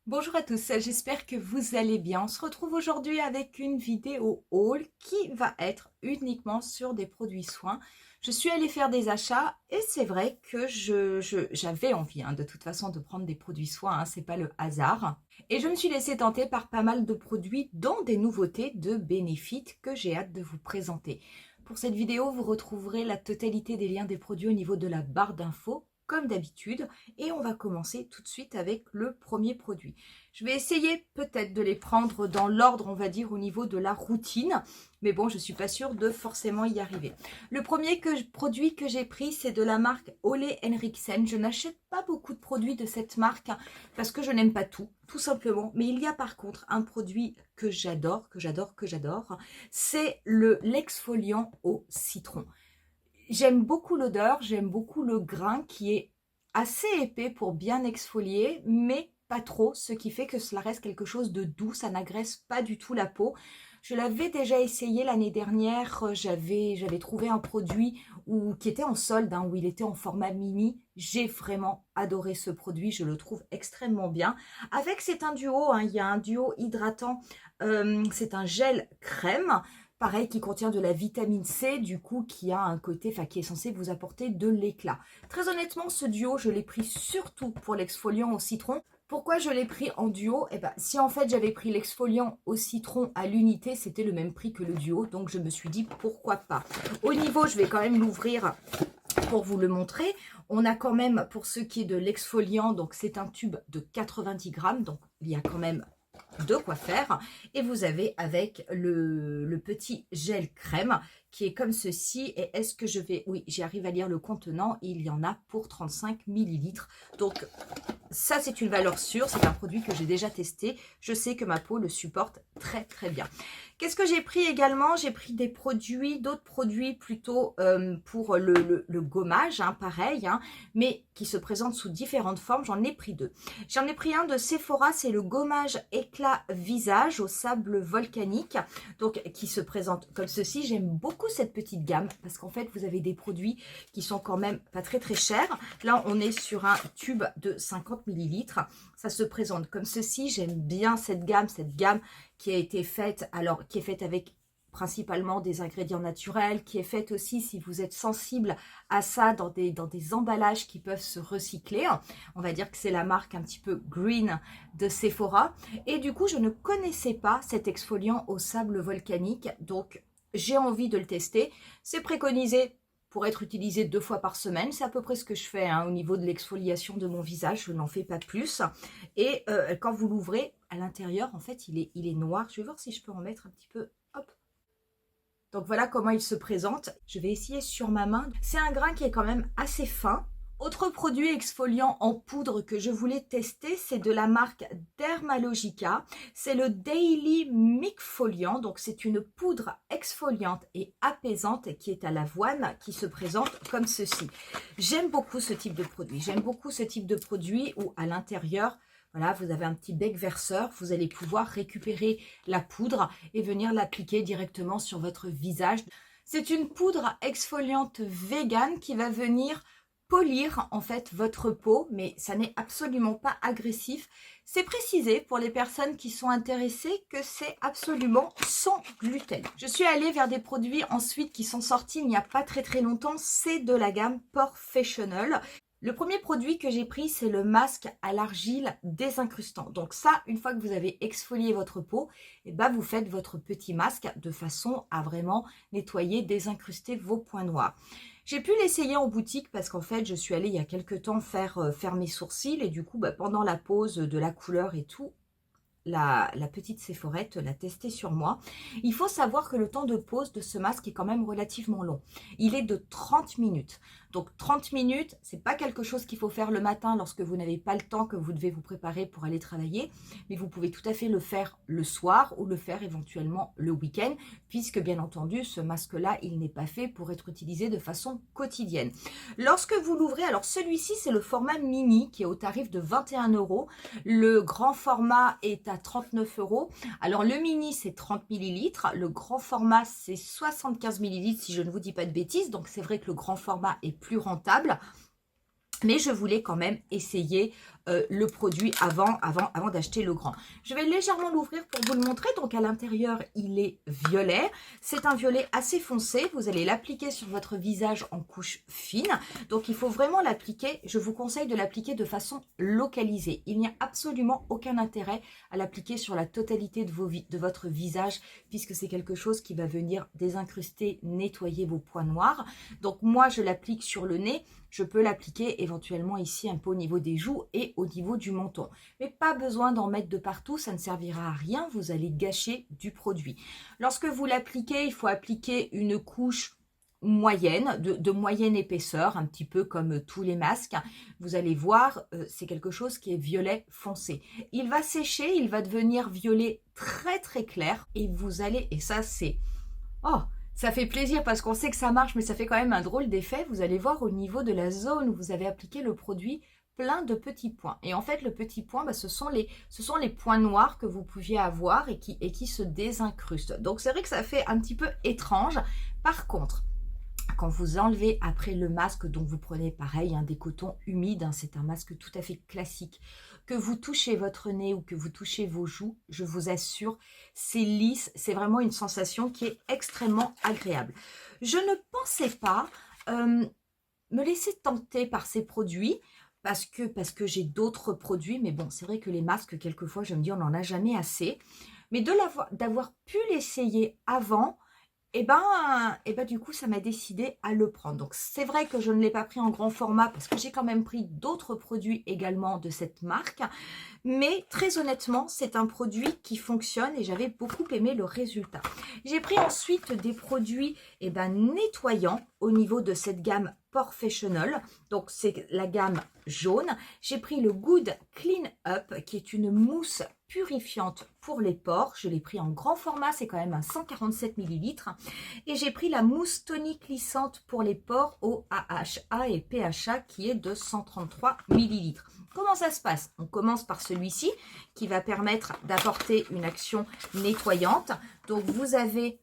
Bonjour à tous, j'espère que vous allez bien. On se retrouve aujourd'hui avec une vidéo haul qui va être uniquement sur des produits soins. Je suis allée faire des achats et c'est vrai que j'avais envie de toute façon de prendre des produits soins, c'est pas le hasard. Et je me suis laissée tenter par pas mal de produits dont des nouveautés de Benefit que j'ai hâte de vous présenter. Pour cette vidéo, vous retrouverez la totalité des liens des produits au niveau de la barre d'infos comme d'habitude et on va commencer tout de suite avec le premier produit. Je vais essayer peut-être de les prendre dans l'ordre, on va dire, au niveau de la routine, mais bon, je ne suis pas sûre de forcément y arriver. Le premier produit que j'ai pris, c'est de la marque Ole Henriksen. Je n'achète pas beaucoup de produits de cette marque parce que je n'aime pas tout simplement, mais il y a par contre un produit que j'adore, c'est l'exfoliant au citron. J'aime beaucoup l'odeur, j'aime beaucoup le grain qui est assez épais pour bien exfolier, mais pas trop, ce qui fait que cela reste quelque chose de doux, ça n'agresse pas du tout la peau. Je l'avais déjà essayé l'année dernière, j'avais trouvé un produit qui était en solde, où il était en format mini. J'ai vraiment adoré ce produit, je le trouve extrêmement bien. Avec, c'est un duo, il y a un duo hydratant, c'est un gel crème. Pareil, qui contient de la vitamine C, du coup, qui a un côté, qui est censé vous apporter de l'éclat. Très honnêtement, ce duo, je l'ai pris surtout pour l'exfoliant au citron. Pourquoi je l'ai pris en duo? Si en fait j'avais pris l'exfoliant au citron à l'unité, c'était le même prix que le duo, donc je me suis dit pourquoi pas. Au niveau, je vais quand même l'ouvrir pour vous le montrer. On a quand même, pour ce qui est de l'exfoliant, donc c'est un tube de 90 grammes, donc il y a quand même de quoi faire. Et vous avez avec le petit gel crème qui est comme ceci. Et est-ce que je vais... Oui, j'arrive à lire le contenant. Il y en a pour 35 millilitres. Donc, ça, c'est une valeur sûre. C'est un produit que j'ai déjà testé. Je sais que ma peau le supporte très, très bien. Qu'est-ce que j'ai pris également? J'ai pris d'autres produits plutôt pour le gommage, pareil, mais qui se présentent sous différentes formes. J'en ai pris deux. J'en ai pris un de Sephora, c'est le gommage éclat visage au sable volcanique, donc qui se présente comme ceci. J'aime beaucoup cette petite gamme parce qu'en fait, vous avez des produits qui sont quand même pas très très chers. Là, on est sur un tube de 50 millilitres. Ça se présente comme ceci. J'aime bien cette gamme qui a été faite, qui est faite avec principalement des ingrédients naturels, qui est faite aussi, si vous êtes sensible à ça, dans des emballages qui peuvent se recycler. On va dire que c'est la marque un petit peu green de Sephora. Et du coup, je ne connaissais pas cet exfoliant au sable volcanique, donc j'ai envie de le tester. C'est préconisé pour être utilisé 2 fois par semaine. C'est à peu près ce que je fais au niveau de l'exfoliation de mon visage. Je n'en fais pas plus. Et quand vous l'ouvrez, à l'intérieur, en fait, il est noir. Je vais voir si je peux en mettre un petit peu. Hop. Donc voilà comment il se présente. Je vais essayer sur ma main. C'est un grain qui est quand même assez fin. Autre produit exfoliant en poudre que je voulais tester, c'est de la marque Dermalogica. C'est le Daily Micfoliant. Donc c'est une poudre exfoliante et apaisante qui est à l'avoine, qui se présente comme ceci. J'aime beaucoup ce type de produit. J'aime beaucoup ce type de produit où à l'intérieur, voilà, vous avez un petit bec verseur, vous allez pouvoir récupérer la poudre et venir l'appliquer directement sur votre visage. C'est une poudre exfoliante vegan qui va venir polir en fait votre peau, mais ça n'est absolument pas agressif. C'est précisé pour les personnes qui sont intéressées que c'est absolument sans gluten. Je suis allée vers des produits ensuite qui sont sortis il n'y a pas très très longtemps, c'est de la gamme Professional. Le premier produit que j'ai pris, c'est le masque à l'argile désincrustant. Donc ça, une fois que vous avez exfolié votre peau, vous faites votre petit masque de façon à vraiment nettoyer, désincruster vos points noirs. J'ai pu l'essayer en boutique parce qu'en fait, je suis allée il y a quelques temps faire mes sourcils et du coup, pendant la pause de la couleur et tout, la petite Séphorette l'a testé sur moi. Il faut savoir que le temps de pose de ce masque est quand même relativement long. Il est de 30 minutes. Donc 30 minutes, c'est pas quelque chose qu'il faut faire le matin lorsque vous n'avez pas le temps, que vous devez vous préparer pour aller travailler, mais vous pouvez tout à fait le faire le soir ou le faire éventuellement le week-end, puisque bien entendu, ce masque-là, il n'est pas fait pour être utilisé de façon quotidienne. Lorsque vous l'ouvrez, alors celui-ci, c'est le format mini qui est au tarif de 21 €. Le grand format est à 39 €. Alors le mini, c'est 30 millilitres. Le grand format, c'est 75 millilitres si je ne vous dis pas de bêtises. Donc c'est vrai que le grand format est plus rentable. Mais je voulais quand même essayer le produit avant d'acheter le grand. Je vais légèrement l'ouvrir pour vous le montrer. Donc à l'intérieur, il est violet. C'est un violet assez foncé. Vous allez l'appliquer sur votre visage en couche fine. Donc il faut vraiment l'appliquer. Je vous conseille de l'appliquer de façon localisée. Il n'y a absolument aucun intérêt à l'appliquer sur la totalité de votre visage puisque c'est quelque chose qui va venir désincruster, nettoyer vos points noirs. Donc moi, je l'applique sur le nez. Je peux l'appliquer éventuellement ici un peu au niveau des joues et au niveau du menton. Mais pas besoin d'en mettre de partout, ça ne servira à rien, vous allez gâcher du produit. Lorsque vous l'appliquez, il faut appliquer une couche moyenne, de moyenne épaisseur, un petit peu comme tous les masques. Vous allez voir, c'est quelque chose qui est violet foncé. Il va sécher, il va devenir violet très très clair et vous allez, et ça c'est... Oh, ça fait plaisir parce qu'on sait que ça marche, mais ça fait quand même un drôle d'effet. Vous allez voir au niveau de la zone où vous avez appliqué le produit, plein de petits points. Et en fait, le petit point, ce sont les points noirs que vous pouviez avoir et qui se désincrustent. Donc, c'est vrai que ça fait un petit peu étrange. Par contre, quand vous enlevez après le masque, donc vous prenez pareil, des cotons humides, c'est un masque tout à fait classique, que vous touchez votre nez ou que vous touchez vos joues, je vous assure, c'est lisse, c'est vraiment une sensation qui est extrêmement agréable. Je ne pensais pas me laisser tenter par ces produits, parce que j'ai d'autres produits, mais bon, c'est vrai que les masques, quelquefois, je me dis, on n'en a jamais assez. Mais d'avoir pu l'essayer avant, du coup, ça m'a décidé à le prendre. Donc, c'est vrai que je ne l'ai pas pris en grand format parce que j'ai quand même pris d'autres produits également de cette marque. Mais très honnêtement, c'est un produit qui fonctionne et j'avais beaucoup aimé le résultat. J'ai pris ensuite des produits nettoyants au niveau de cette gamme Professional. Donc, c'est la gamme jaune. J'ai pris le Good Clean Up qui est une mousse purifiante pour les pores. Je l'ai pris en grand format, c'est quand même un 147 ml. Et j'ai pris la mousse tonique lissante pour les pores au AHA et PHA qui est de 133 ml. Comment ça se passe? On commence par celui-ci qui va permettre d'apporter une action nettoyante. Donc vous avez,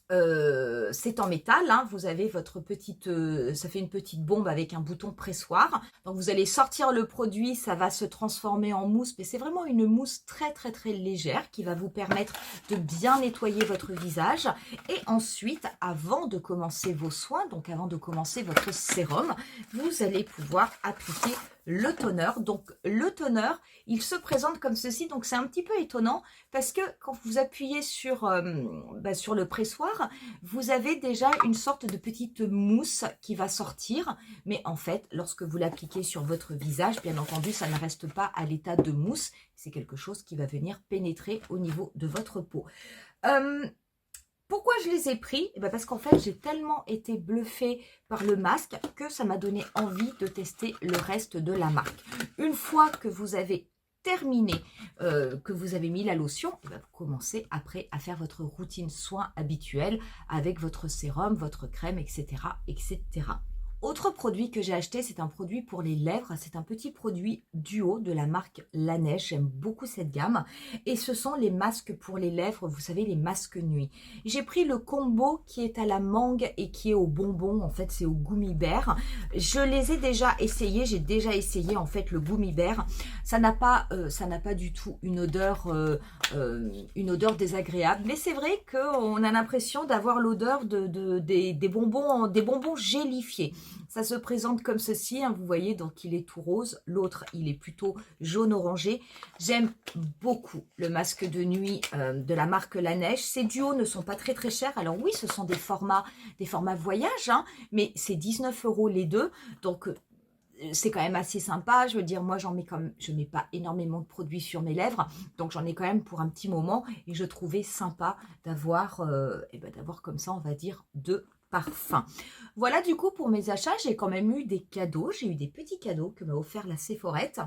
c'est en métal, vous avez votre petite, ça fait une petite bombe avec un bouton pressoir. Donc vous allez sortir le produit, ça va se transformer en mousse, mais c'est vraiment une mousse très très très légère qui va vous permettre de bien nettoyer votre visage. Et ensuite, avant de commencer vos soins, donc avant de commencer votre sérum, vous allez pouvoir appliquer le toner. Donc le toner, il se présente comme ceci, donc c'est un petit peu étonnant parce que quand vous appuyez sur le pressoir, vous avez déjà une sorte de petite mousse qui va sortir, mais en fait, lorsque vous l'appliquez sur votre visage, bien entendu, ça ne reste pas à l'état de mousse, c'est quelque chose qui va venir pénétrer au niveau de votre peau. Pourquoi je les ai pris? Parce qu'en fait, j'ai tellement été bluffée par le masque que ça m'a donné envie de tester le reste de la marque. Une fois que vous avez terminé, que vous avez mis la lotion, vous commencez après à faire votre routine soin habituelle avec votre sérum, votre crème, etc. etc. Autre produit que j'ai acheté, c'est un produit pour les lèvres. C'est un petit produit duo de la marque Laneige. J'aime beaucoup cette gamme. Et ce sont les masques pour les lèvres, vous savez, les masques nuit. J'ai pris le combo qui est à la mangue et qui est au bonbon. En fait, c'est au gummy bear. Je les ai déjà essayés. J'ai déjà essayé, en fait, le gummy bear. Ça n'a pas du tout une odeur désagréable. Mais c'est vrai qu'on a l'impression d'avoir l'odeur des bonbons gélifiés. Ça se présente comme ceci, vous voyez, donc il est tout rose. L'autre, il est plutôt jaune-orangé. J'aime beaucoup le masque de nuit de la marque Laneige. Ces duos ne sont pas très très chers. Alors oui, ce sont des formats voyage, mais c'est 19 € les deux. Donc c'est quand même assez sympa. Je veux dire, moi, je mets pas énormément de produits sur mes lèvres, donc j'en ai quand même pour un petit moment. Et je trouvais sympa d'avoir comme ça, on va dire, deux parfums. Voilà, du coup, pour mes achats, j'ai quand même eu des cadeaux. J'ai eu des petits cadeaux que m'a offert la Sephorette.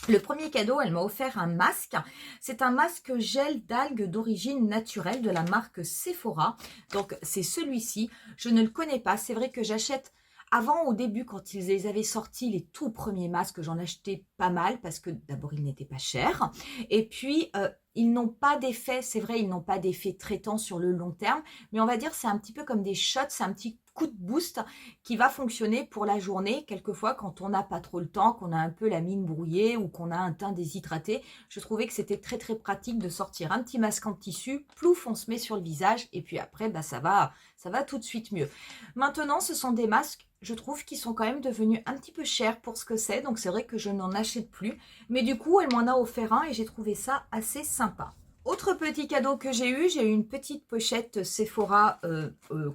Le premier cadeau, elle m'a offert un masque. C'est un masque gel d'algues d'origine naturelle de la marque Sephora. Donc, c'est celui-ci. Je ne le connais pas. C'est vrai que j'achète... Avant, au début, quand ils les avaient sortis, les tout premiers masques, j'en achetais pas mal parce que d'abord, ils n'étaient pas chers. Et puis, ils n'ont pas d'effet, c'est vrai, ils n'ont pas d'effet traitant sur le long terme, mais on va dire c'est un petit peu comme des shots, c'est un petit coup de boost qui va fonctionner pour la journée, quelquefois quand on n'a pas trop le temps, qu'on a un peu la mine brouillée ou qu'on a un teint déshydraté. Je trouvais que c'était très très pratique de sortir un petit masque en tissu, plouf, on se met sur le visage et puis après, bah, ça va tout de suite mieux. Maintenant, ce sont des masques, je trouve, qui sont quand même devenus un petit peu chers pour ce que c'est, donc c'est vrai que je n'en achète plus. Mais du coup, elle m'en a offert un et j'ai trouvé ça assez sympa. Autre petit cadeau que j'ai eu une petite pochette Sephora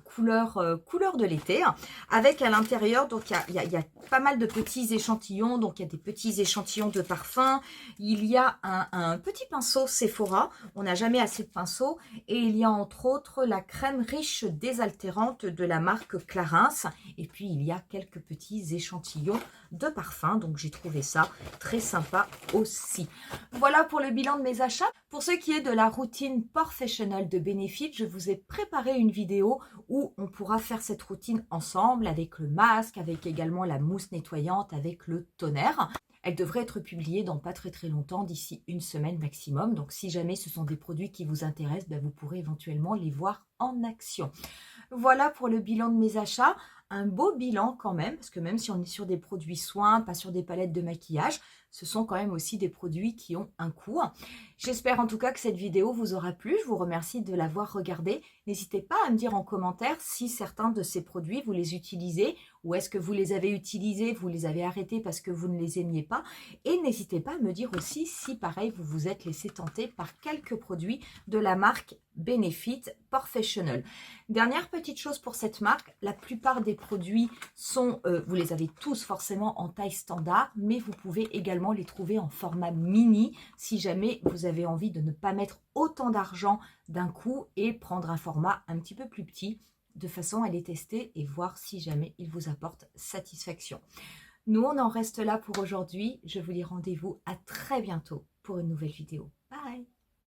couleur de l'été, avec à l'intérieur, donc il y a pas mal de petits échantillons, donc il y a des petits échantillons de parfum, il y a un petit pinceau Sephora, on n'a jamais assez de pinceaux, et il y a entre autres la crème riche désaltérante de la marque Clarins, et puis il y a quelques petits échantillons de parfum, donc j'ai trouvé ça très sympa aussi. Voilà pour le bilan de mes achats. Pour ce qui est de la routine professionnelle de Benefit, je vous ai préparé une vidéo où on pourra faire cette routine ensemble avec le masque, avec également la mousse nettoyante, avec le tonnerre. Elle devrait être publiée dans pas très très longtemps, d'ici une semaine maximum. Donc si jamais ce sont des produits qui vous intéressent, ben, vous pourrez éventuellement les voir en action. Voilà pour le bilan de mes achats. Un beau bilan quand même, parce que même si on est sur des produits soins, pas sur des palettes de maquillage, ce sont quand même aussi des produits qui ont un coût. J'espère en tout cas que cette vidéo vous aura plu. Je vous remercie de l'avoir regardée. N'hésitez pas à me dire en commentaire si certains de ces produits, vous les utilisez, ou est-ce que vous les avez utilisés, vous les avez arrêtés parce que vous ne les aimiez pas. Et n'hésitez pas à me dire aussi si, pareil, vous vous êtes laissé tenter par quelques produits de la marque Benefit Professional. Dernière petite chose pour cette marque, la plupart des produits sont, vous les avez tous forcément en taille standard, mais vous pouvez également les trouver en format mini si jamais vous avez envie de ne pas mettre autant d'argent d'un coup et prendre un format un petit peu plus petit de façon à les tester et voir si jamais ils vous apportent satisfaction. Nous, on en reste là pour aujourd'hui. Je vous dis rendez-vous à très bientôt pour une nouvelle vidéo.